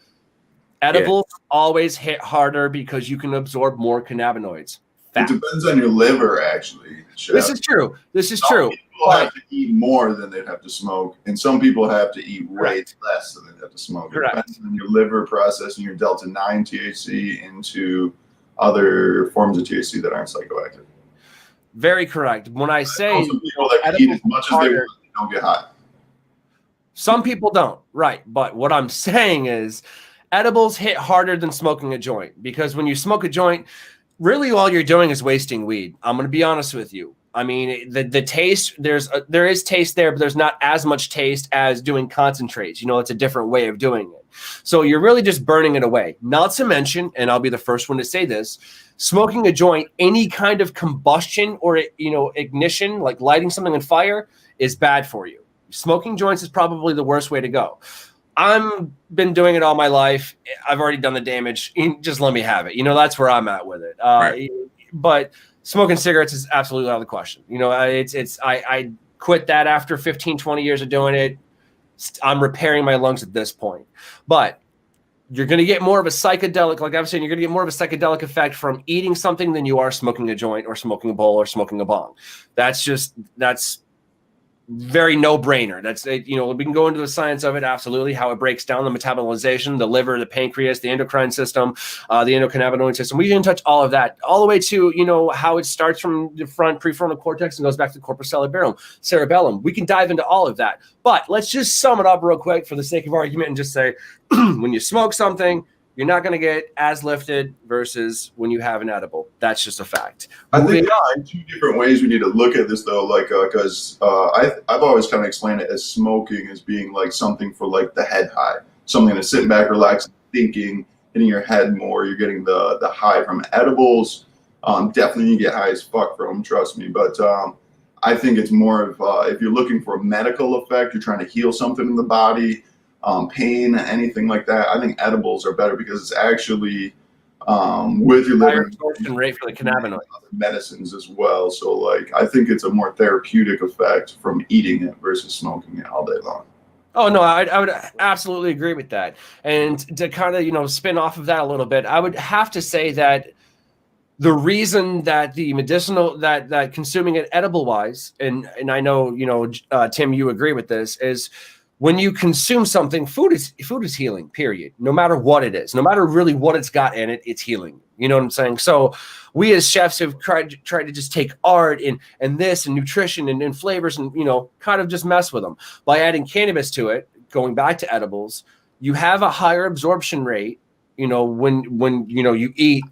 Edibles always hit harder because you can absorb more cannabinoids. Fact. It depends on your liver, actually. Chef. This is true. Some people have to eat more than they'd have to smoke, and some people have to eat way less than they'd have to smoke. It depends on your liver processing your delta-9 THC into other forms of THC that aren't psychoactive. Very correct. When I say some people that eat as much as they want, they don't get high. Some people don't, right? But what I'm saying is, edibles hit harder than smoking a joint, because when you smoke a joint, really all you're doing is wasting weed. I'm going to be honest with you. I mean, the taste, there is taste there, but there's not as much taste as doing concentrates. You know, it's a different way of doing it. So you're really just burning it away. Not to mention, and I'll be the first one to say this, smoking a joint, any kind of combustion or, you know, ignition, like lighting something on fire, is bad for you. Smoking joints is probably the worst way to go. I've been doing it all my life. I've already done the damage. Just let me have it. You know, that's where I'm at with it. But smoking cigarettes is absolutely out of the question. You know, I quit that after 15, 20 years of doing it. I'm repairing my lungs at this point. But you're going to get more of a psychedelic, like I was saying, you're going to get more of a psychedelic effect from eating something than you are smoking a joint or smoking a bowl or smoking a bong. That's very no-brainer. That's it. You know, we can go into the science of it, absolutely, how it breaks down the metabolization, the liver, the pancreas, the endocrine system, the endocannabinoid system. We can touch all of that, all the way to, you know, how it starts from the front prefrontal cortex and goes back to the corpus cerebellum. We can dive into all of that. But let's just sum it up real quick for the sake of argument and just say, when you smoke something, you're not going to get as lifted versus when you have an edible. That's just a fact. I think there's two different ways we need to look at this, though, like, because I've always kind of explained it as smoking as being like something for like the head high, something to sit back, relax, thinking, hitting your head more. You're getting the high from edibles. Definitely you get high as fuck from them, trust me. But I think it's more of if you're looking for a medical effect, you're trying to heal something in the body, pain, anything like that, I think edibles are better because it's actually with your liver absorption rate for the cannabinoid medicines as well. So like I think it's a more therapeutic effect from eating it versus smoking it all day long. Oh no, I would absolutely agree with that. And to kind of, you know, spin off of that a little bit, I would have to say that the reason that the medicinal that consuming it edible wise, and I know, you know, Tim, you agree with this, is when you consume something, food is healing, period. No matter what it is, no matter really what it's got in it, it's healing. You know what I'm saying? So we as chefs have tried to just take art and this and nutrition and flavors and, you know, kind of just mess with them by adding cannabis to it. Going back to edibles, you have a higher absorption rate, you know, when you know you eat.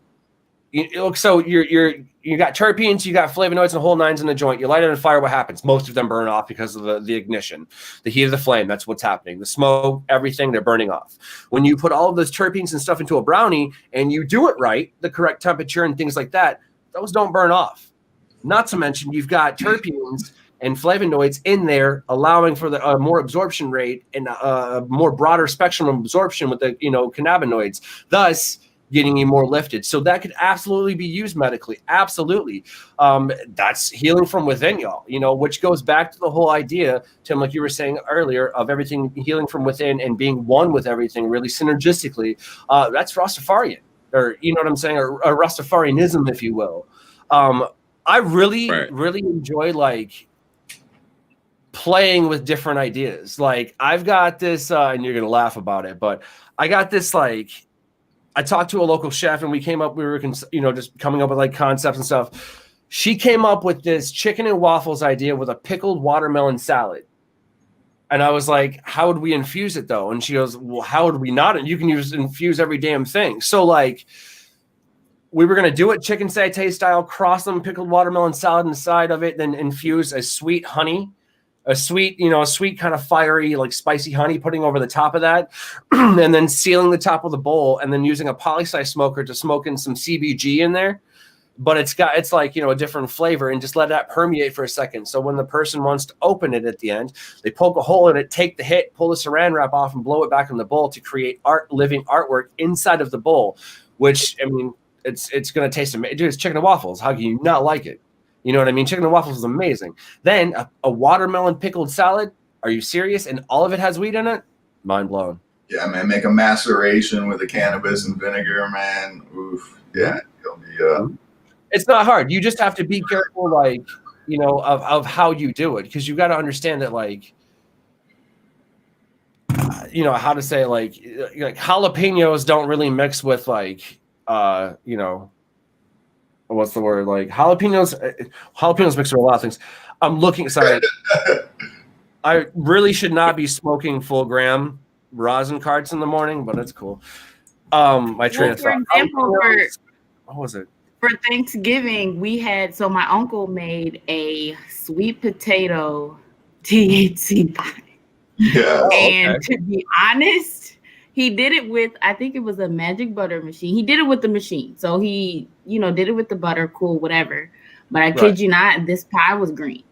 So you got terpenes, you got flavonoids and whole nines in the joint. You light it on fire, what happens? Most of them burn off because of the ignition, the heat of the flame. That's what's happening. The smoke, everything, they're burning off. When you put all of those terpenes and stuff into a brownie and you do it right, the correct temperature and things like that, those don't burn off. Not to mention you've got terpenes and flavonoids in there, allowing for the more absorption rate and more broader spectrum of absorption with the, you know, cannabinoids, thus getting you more lifted. So that could absolutely be used medically. Absolutely. That's healing from within, y'all, you know, which goes back to the whole idea, Tim, like you were saying earlier, of everything healing from within and being one with everything really synergistically. That's Rastafarian, or, you know what I'm saying, or Rastafarianism, if you will. I really enjoy like playing with different ideas. Like I've got this, and you're going to laugh about it, but I got this, like, I talked to a local chef and we were, you know, just coming up with like concepts and stuff. She came up with this chicken and waffles idea with a pickled watermelon salad. And I was like, how would we infuse it though? And she goes, well, how would we not? And you can infuse every damn thing. So like we were going to do it chicken satay style, cross them pickled watermelon salad inside of it, then infuse a sweet honey, a sweet kind of fiery, like spicy honey, putting over the top of that, and then sealing the top of the bowl, and then using a poly-size smoker to smoke in some CBG in there. But it's like, you know, a different flavor, and just let that permeate for a second. So when the person wants to open it at the end, they poke a hole in it, take the hit, pull the saran wrap off, and blow it back in the bowl to create living artwork inside of the bowl, which, I mean, it's going to taste amazing. Dude, it's chicken and waffles. How can you not like it? You know what I mean? Chicken and waffles is amazing. Then a watermelon pickled salad. Are you serious? And all of it has weed in it? Mind blown. Yeah, man. Make a maceration with the cannabis and vinegar, man. Oof. Yeah. It'll be, It's not hard. You just have to be careful, like, you know, of how you do it. Because you got to understand that, like, you know, how to say, like jalapenos don't really mix with, like, you know, what's the word? Like jalapenos mix with a lot of things. I'm looking, sorry. I really should not be smoking full gram rosin carts in the morning, but it's cool. My train of thought. What was it? For Thanksgiving, we had, so my uncle made a sweet potato THC pie. Yeah. And to be honest, he did it with, I think it was a magic butter machine. He did it with the machine. So he, you know, did it with the butter, cool, whatever. But I kid you not, this pie was green.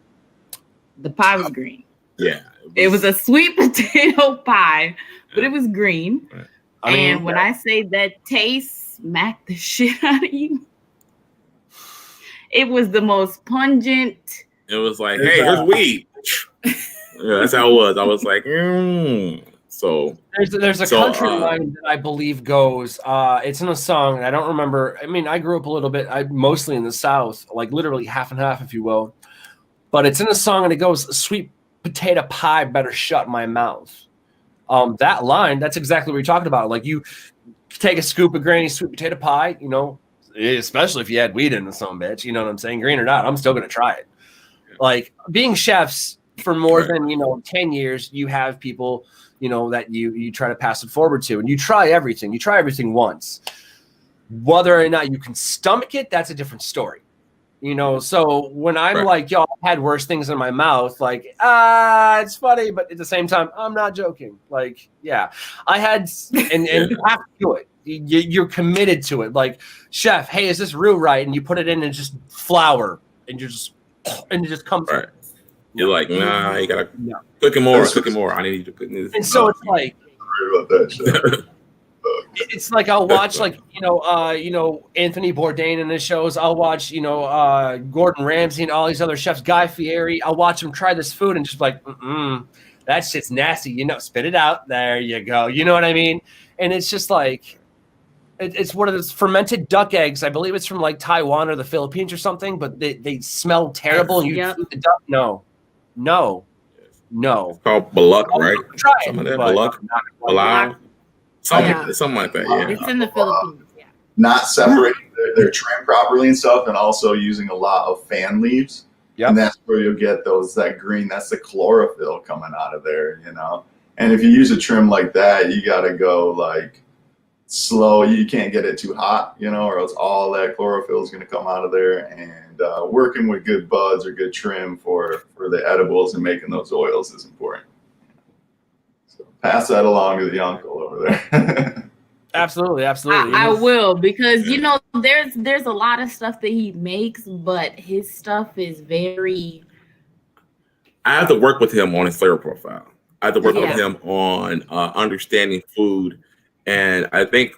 The pie was green. Yeah. It was a sweet potato pie, but it was green. Right. And when I say that taste smacked the shit out of you, it was the most pungent. It was like, hey, here's weed. Yeah, that's how it was. I was like, So there's a country line that I believe goes, it's in a song, and I don't remember. I mean, I grew up a little bit, mostly in the South, like literally half and half, if you will. But it's in a song, and it goes, sweet potato pie better shut my mouth. That line, that's exactly what you're talking about. Like, you take a scoop of granny sweet potato pie, you know, especially if you had weed in the some bitch, you know what I'm saying? Green or not, I'm still going to try it. Like, being chefs for more than, you know, 10 years, you have people, you know, that you try to pass it forward to, and you try everything. You try everything once. Whether or not you can stomach it, that's a different story. You know, so when I'm like, yo, I've had worse things in my mouth, like, it's funny, but at the same time, I'm not joking. Like, yeah, I had, and you have to do it. You're committed to it. Like, chef, hey, is this real right? And you put it in and just flour, and it just comes. Right. You're like, nah, you gotta cook it more. I need you to cook this. And so it's like, it's like I'll watch, like, you know, Anthony Bourdain in his shows. I'll watch, you know, Gordon Ramsay and all these other chefs, Guy Fieri. I'll watch them try this food and just like, that shit's nasty. You know, spit it out. There you go. You know what I mean? And it's just like, It's one of those fermented duck eggs. I believe it's from like Taiwan or the Philippines or something, but they smell terrible. And you Yep. feed the duck. No. It's called Baluk, right? Try it, Something like that. but Baluk, not like Palau, Yeah. something like that. Yeah. It's in the Philippines. Yeah. Not separating their trim properly and stuff, and also using a lot of fan leaves. Yep. And that's where you'll get that green. That's the chlorophyll coming out of there, And if you use a trim like that, you got to go like slow. You can't get it too hot, or else all that chlorophyll is going to come out of there. And working with good buds or good trim for the edibles and making those oils is important. So pass that along to the uncle over there. Absolutely. I will, because there's a lot of stuff that he makes, but his stuff is very. I have to work with him on his flavor profile. I have to work with him on understanding food. And I think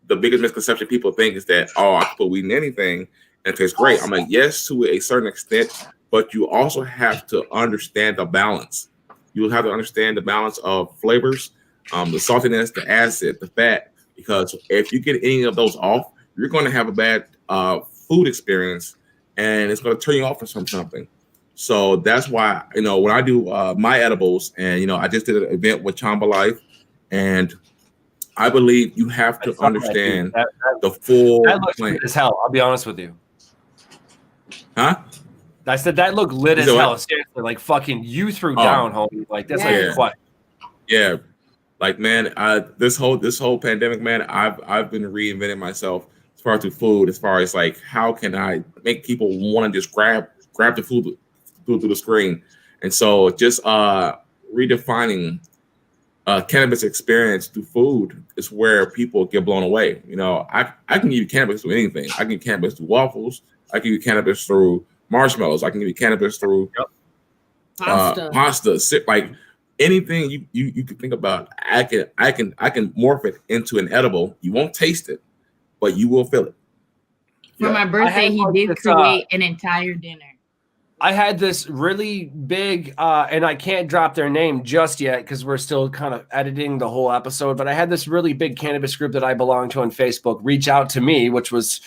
the biggest misconception people think is that, I can put weed in anything and it tastes great. I'm like, yes, to a certain extent, but you also have to understand the balance. You have to understand the balance of flavors, the saltiness, the acid, the fat, because if you get any of those off, you're going to have a bad food experience and it's going to turn you off from something. So that's why, when I do my edibles, and, I just did an event with Chamba Life, and I believe you have to understand the full That looks plant. lit as hell. I'll be honest with you. Huh? I said that looked lit as So hell. what? Seriously, like fucking you threw down, homie. Like that's like a question. Yeah. Like, man, this whole pandemic, man, I've been reinventing myself as far as to food, as far as like how can I make people want to just grab the food through the screen. And so just redefining cannabis experience through food is where people get blown away. I can give you cannabis through anything. I can give you cannabis through waffles. I can give you cannabis through marshmallows. I can give you cannabis through pasta. Like anything you could think about, I can morph it into an edible. You won't taste it, but you will feel it. For my birthday, he did create an entire dinner. I had this really big, and I can't drop their name just yet because we're still kind of editing the whole episode, but I had this really big cannabis group that I belong to on Facebook reach out to me, which was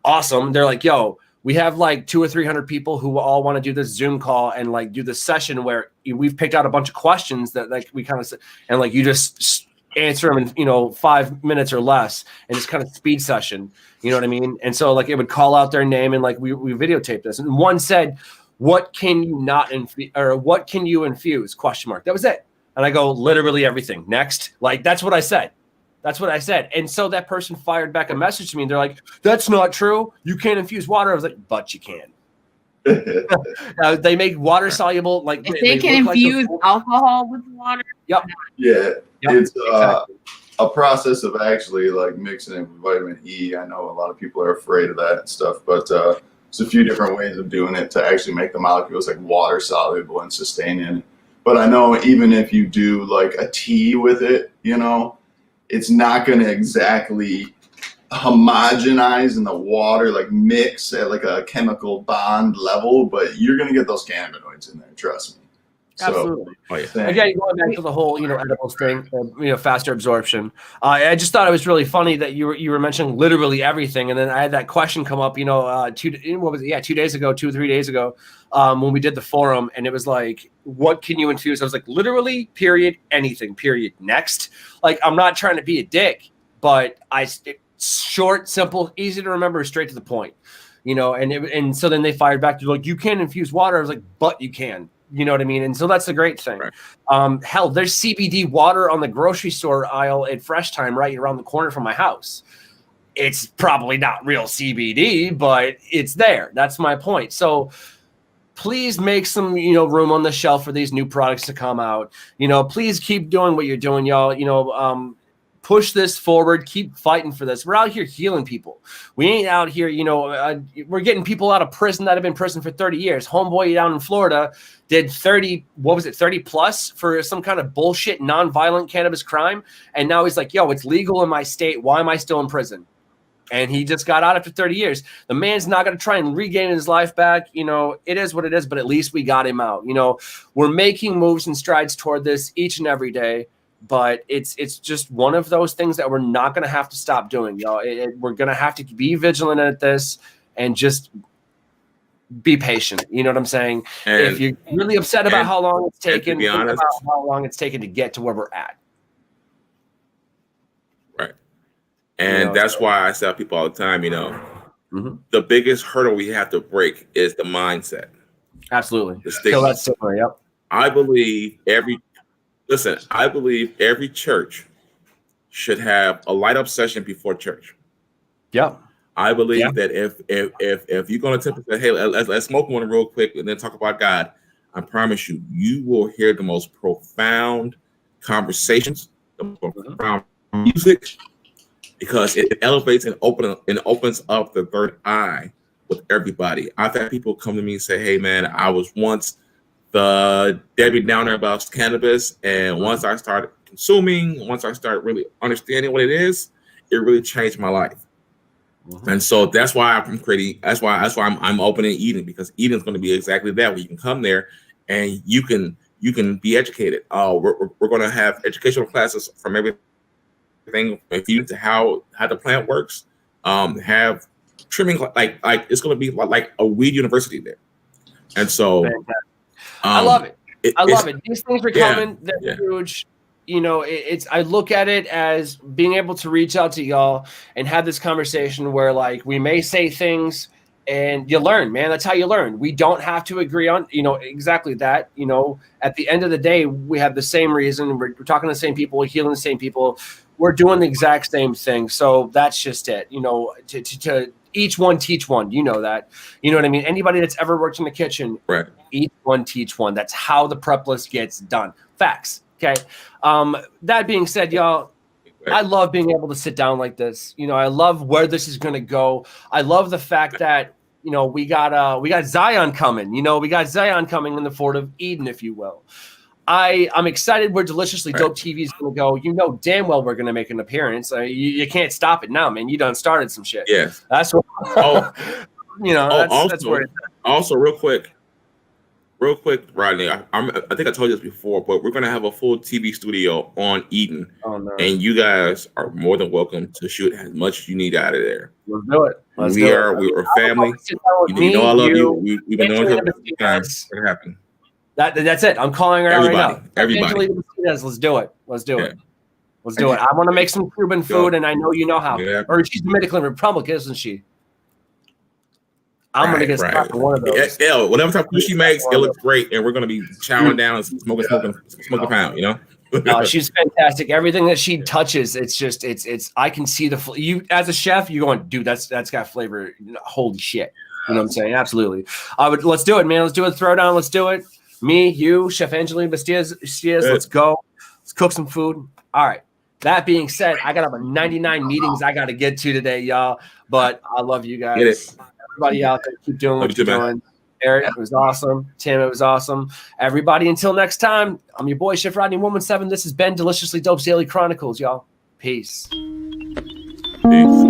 awesome. They're like, yo, we have like 200 or 300 people who all want to do this Zoom call and like do this session where we've picked out a bunch of questions that like we kind of, and like you just answer them in 5 minutes or less, and it's kind of speed session, you know what I mean? And so like it would call out their name and like we videotaped this, and one said, what can you not infuse, or what can you infuse? ? That was it. And I go, literally everything. Next. Like, that's what I said. And so that person fired back a message to me, and they're like, that's not true. You can't infuse water. I was like, but you can. They make water soluble. Like if they can infuse alcohol with water. Yep. Yeah. It's a process of actually like mixing it with vitamin E. I know a lot of people are afraid of that and stuff, but there's a few different ways of doing it to actually make the molecules like water soluble and sustaining. But I know even if you do like a tea with it, it's not going to exactly homogenize in the water, like mix at like a chemical bond level, but you're going to get those cannabinoids in there. Trust me. Absolutely. So, again, going back to the whole, edibles thing, faster absorption. I just thought it was really funny that you were mentioning literally everything, and then I had that question come up, 2 days ago, 2 or 3 days ago, when we did the forum, and it was like, what can you infuse? I was like, literally, period, anything, period. Next, like I'm not trying to be a dick, but short, simple, easy to remember, straight to the point, and so then they fired back. They're like, you can't infuse water. I was like, but you can. You know what I mean? And so that's the great thing. Right. Hell, there's CBD water on the grocery store aisle at Fresh Time right around the corner from my house. It's probably not real CBD, but it's there. That's my point. So please make some, room on the shelf for these new products to come out. Please keep doing what you're doing, y'all. Push this forward. Keep fighting for this. We're out here healing people. We ain't out here, we're getting people out of prison that have been in prison for 30 years. Homeboy down in Florida did 30 plus for some kind of bullshit, nonviolent cannabis crime. And now he's like, yo, it's legal in my state. Why am I still in prison? And he just got out after 30 years. The man's not going to try and regain his life back. It is what it is, but at least we got him out. We're making moves and strides toward this each and every day. but it's just one of those things that we're not going to have to stop doing, y'all. We're going to have to be vigilant at this and just be patient. You know what I'm saying? And, if you're really upset about how long it's taken, to be honest, think about how long it's taken to get to where we're at. Right. And that's why I tell people all the time, the biggest hurdle we have to break is the mindset. Absolutely. The stigma. Kill that stigma, yep. I believe every church should have a light up session before church. Yep. I believe that if you're going to attempt to say, hey, let's smoke one real quick and then talk about God, I promise you, you will hear the most profound conversations, the most profound music, because it elevates and opens up the third eye with everybody. I've had people come to me and say, hey, man, I was once the Debbie Downer about cannabis, and once I started consuming, once I started really understanding what it is, it really changed my life. And so that's why I'm creating. That's why I'm opening Eden, because Eden is going to be exactly that. Where you can come there and you can be educated. We're going to have educational classes from everything to how the plant works. Have trimming like it's going to be like a weed university there. And so. I love it. I love it. These things are coming. They're huge. I look at it as being able to reach out to y'all and have this conversation where, like, we may say things and you learn, man. That's how you learn. We don't have to agree on, exactly that. At the end of the day, we have the same reason. We're talking to the same people, we're healing the same people. We're doing the exact same thing. So that's just it. To each one teach one. You know that. You know what I mean? Anybody that's ever worked in the kitchen, right? Each one teach one. That's how the prep list gets done. Facts. Okay. That being said, y'all, I love being able to sit down like this. I love where this is going to go. I love the fact that, we got Zion coming. We got Zion coming in the Fort of Eden, if you will. I'm excited where Deliciously Dope TV is going to go. Damn well we're going to make an appearance. You can't stop it now, man. You done started some shit. Yes. That's what. That's where. Also, real quick, Rodney. I think I told you this before, but we're going to have a full TV studio on Eden, and you guys are more than welcome to shoot as much as you need out of there. Let's do it. We're family. I love you. We've been knowing each other for time. What happened? That's it. I'm calling her out right now. Everybody. Let's do it. Let's do it. I want to make some Cuban food, and I know you know how. Yeah. Or she's Dominican Republic, isn't she? I'm gonna get stuck on one of those. Yeah, whatever type of food she makes, it looks great, and we're gonna be chowing down and smoking a pound. She's fantastic. Everything that she touches, it's. I can see you as a chef. You're going, dude. That's got flavor. Holy shit. You know what I'm saying? Absolutely. Let's do it, man. Let's do it. Throw down. Let's do it. Me, you, Chef Angelina Bastidas. Let's go. Let's cook some food. All right. That being said, I got about 99 meetings I got to get to today, y'all. But I love you guys. Everybody out there, keep doing what you're doing. Eric, it was awesome. Tim, it was awesome. Everybody, until next time, I'm your boy, Chef Rodney, Woman 7. This has been Deliciously Dope's Daily Chronicles, y'all. Peace. Peace.